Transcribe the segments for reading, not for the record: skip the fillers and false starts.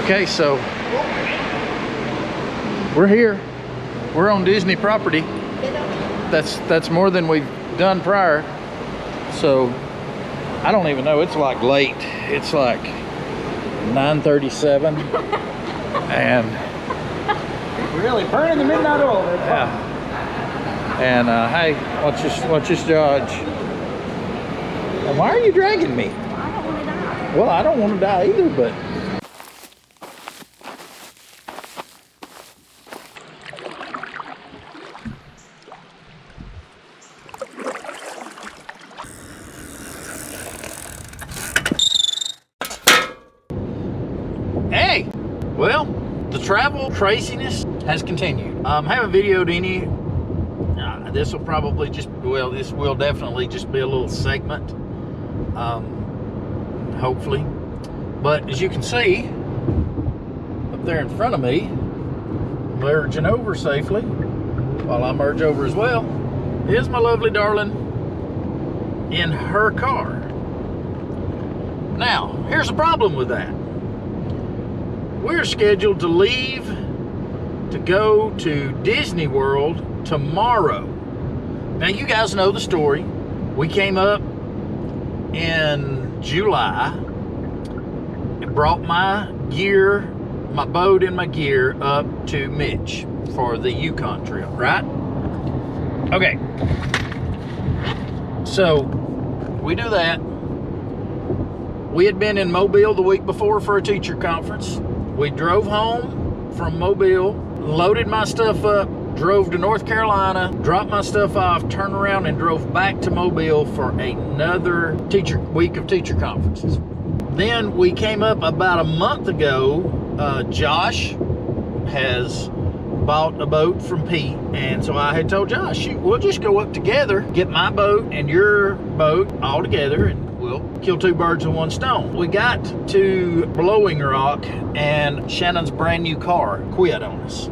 Okay, so we're here. We're on Disney property. That's more than we've done prior. So I don't even know. It's like late. It's like 9:37, and really burning the midnight oil there. Yeah. And hey, watch this Dodge. And why are you dragging me? I don't want to die. Well, I don't want to die either, but. Hey, well, the travel craziness has continued. Haven't videoed any. This will probably just, well, this will definitely just be a little segment, hopefully. But as you can see, up there in front of me, merging over safely, while I merge over as well, is my lovely darling in her car. Now, here's the problem with that. We're scheduled to leave to go to Disney World tomorrow. Now, you guys know the story. We came up in July and brought my gear, my boat and my gear up to Mitch for the Yukon trip, right? Okay. So, we do that. We had been in Mobile the week before for a teacher conference. We drove home from Mobile, loaded my stuff up, drove to North Carolina, dropped my stuff off, turned around and drove back to Mobile for another week of teacher conferences. Then we came up about a month ago. Josh has bought a boat from Pete, and so I had told Josh, shoot, we'll just go up together, get my boat and your boat all together, and we'll kill two birds with one stone. We got to Blowing Rock, and Shannon's brand new car quit on us.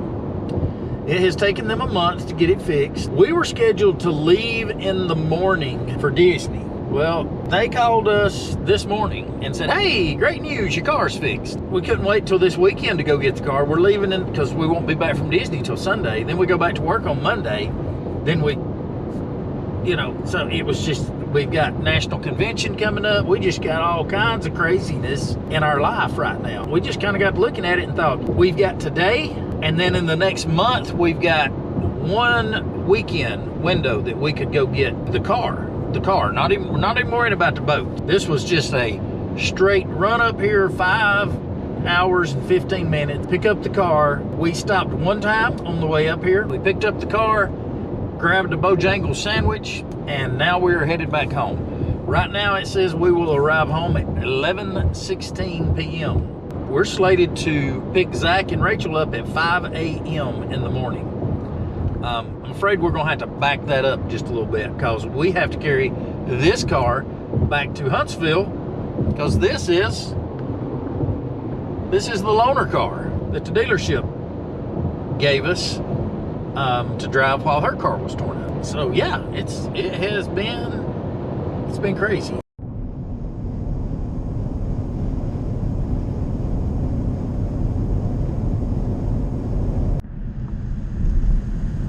It has taken them a month to get it fixed. We were scheduled to leave in the morning for Disney. Well, they called us this morning and said, hey, great news, your car's fixed. We couldn't wait till this weekend to go get the car. We're leaving because we won't be back from Disney till Sunday. Then we go back to work on Monday. Then we, so it was just, we've got National Convention coming up. We just got all kinds of craziness in our life right now. We just kind of got looking at it and thought, we've got today, and then in the next month, we've got one weekend window that we could go get the car. Not even worrying about the boat. This was just a straight run up here, 5 hours and 15 minutes, pick up the car. We stopped one time on the way up here. We picked up the car, grabbed a Bojangles sandwich, and now we're headed back home. Right now it says we will arrive home at 11:16 p.m. We're slated to pick Zach and Rachel up at 5 a.m. in the morning. I'm afraid we're gonna have to back that up just a little bit because we have to carry this car back to Huntsville because this is the loaner car that the dealership gave us to drive while her car was torn up. So yeah, it's been crazy.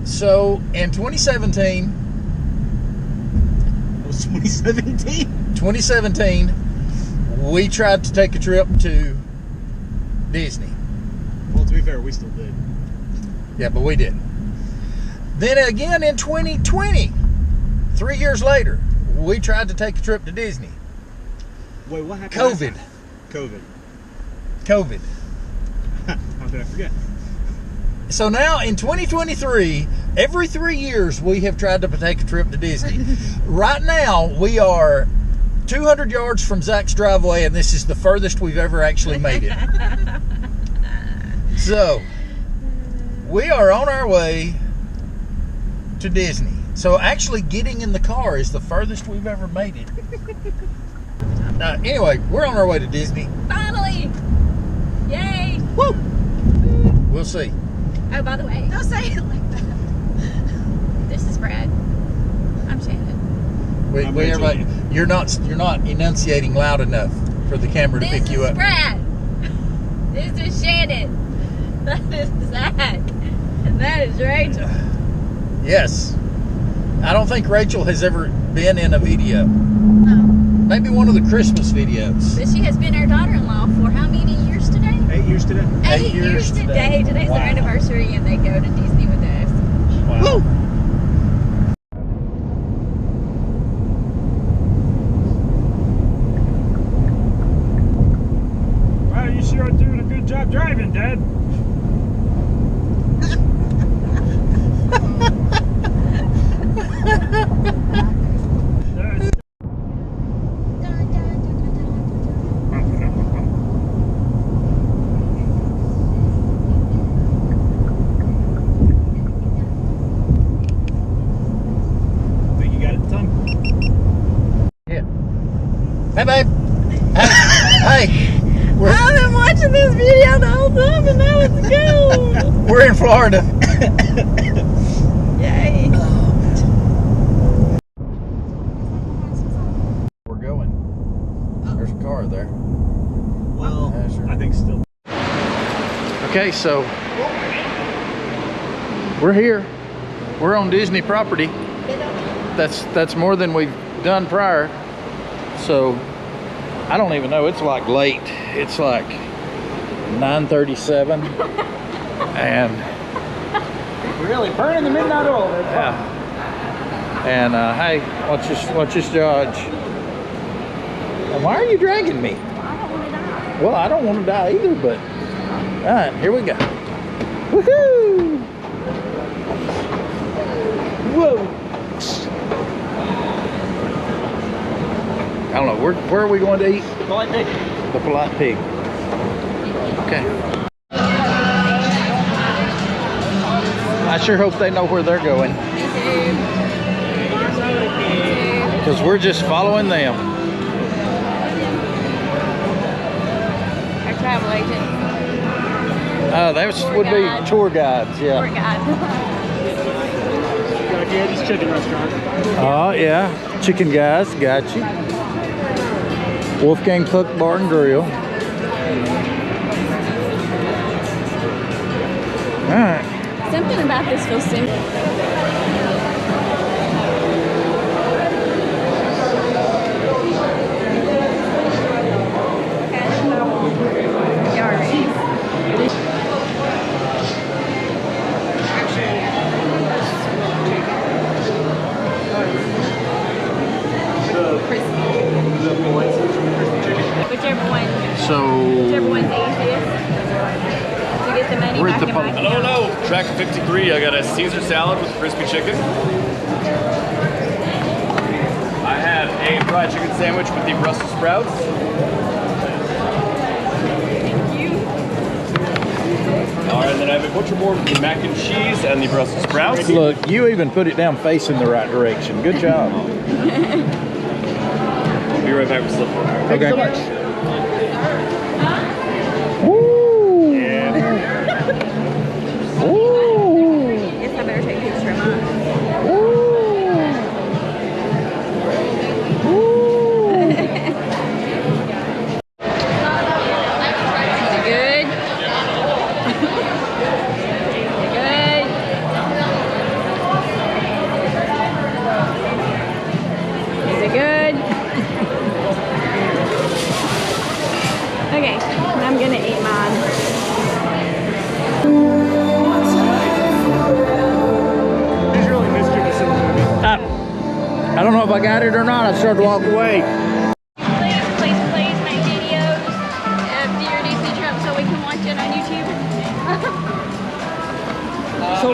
So in 2017, It was 2017? 2017, we tried to take a trip to Disney. Well, to be fair, we still did. Yeah, but we didn't. Then again in 2020, 3 years later, we tried to take a trip to Disney. Wait, what happened? COVID. How could I forget? So now in 2023, every 3 years we have tried to take a trip to Disney. Right now we are 200 yards from Zach's driveway, and this is the furthest we've ever actually made it. So we are on our way to Disney. So actually getting in the car is the furthest we've ever made it. Anyway, we're on our way to Disney. Finally! Yay! Woo! We'll see. Oh, by the way, Don't say it like that. this is Brad. I'm Shannon. Everybody, you're not enunciating loud enough for the camera to pick you up. This is Brad. This is Shannon. That is Zach. And that is Rachel. Yes. I don't think Rachel has ever been in a video. No. Maybe one of the Christmas videos. But she has been our daughter-in-law for how many years today? 8 years today. 8 years today. Today's Wow. their anniversary and they go to Disney with us. Wow. Woo! Wow, you sure are doing a good job driving, Dad. Think you got it, Tom? Yeah. Hey, babe. Hey. We're, I've been watching this video the whole time and now it's gone. we're in Florida. Yay. We're going. There's a car there. Well, Yeah, sure. I think still. Okay, so we're here. We're on Disney property. That's more than we've done prior. So I don't even know. It's like late. It's like 9:37, and Really burning the midnight oil. yeah. And hey, watch this Dodge. And why are you dragging me? I don't want to die. Well, I don't want to die either, but all right, here we go. Woohoo! Whoa! I don't know. Where are we going to eat? Polite Pig. The Polite Pig. Okay. I sure hope they know where they're going, Me too. because we're just following them. Our travel agent. Those Tour would guide. be tour guides, Poor yeah. guy. Got a Gaddy's Chicken Restaurant. Oh, yeah. Chicken guys, got you. Wolfgang Puck Bar and Grill. All right. Something about this feels simple. Whichever one's easiest to get the money We're at back the in my pub- account. Hello, track 53. I got a Caesar salad with crispy chicken. I have a fried chicken sandwich with the Brussels sprouts. Thank you. All right, and then I have a butcher board with the mac and cheese and the Brussels sprouts. Look, you even put it down facing the right direction. Good job. I'll be right back with slip. Thank you so much. Woo! Woo! Guess I better take a picture of mine. Woo! Woo! Is it good? Good. Is it good? Okay, I'm gonna eat mine. He's really missed you this movie. I don't know if I got it or not. I started to walk away. Please make videos of your Disney trip so we can watch it on YouTube. So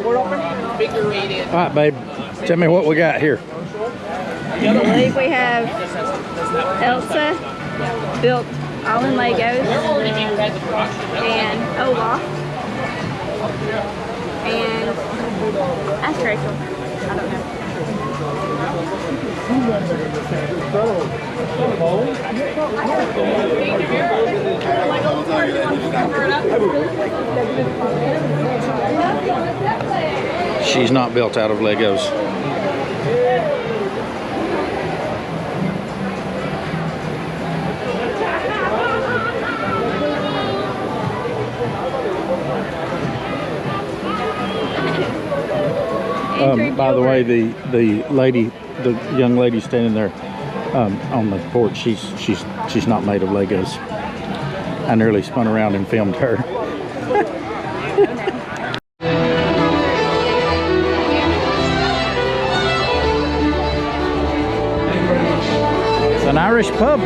we're open. All right, babe. Tell me what we got here. I believe we have Elsa built all in Legos and Olaf and ask Rachel. I don't know. She's not built out of Legos. By the way, the young lady standing there on the porch, she's not made of Legos. I nearly spun around and filmed her. It's an Irish pub.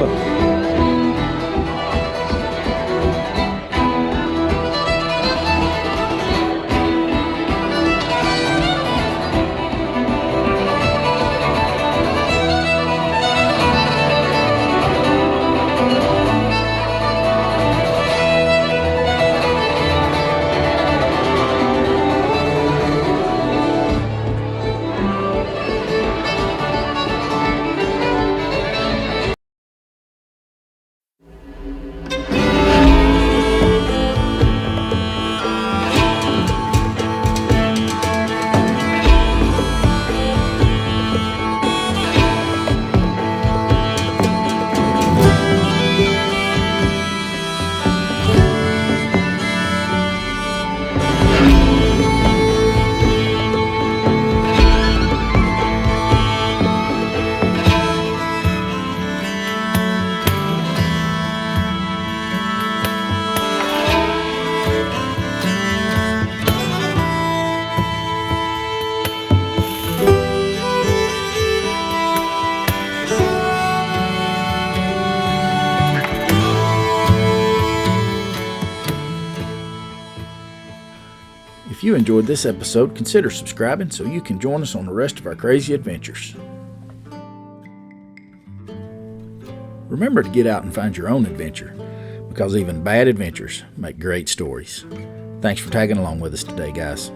If you enjoyed this episode, consider subscribing so you can join us on the rest of our crazy adventures. Remember to get out and find your own adventure, because even bad adventures make great stories. Thanks for tagging along with us today, guys.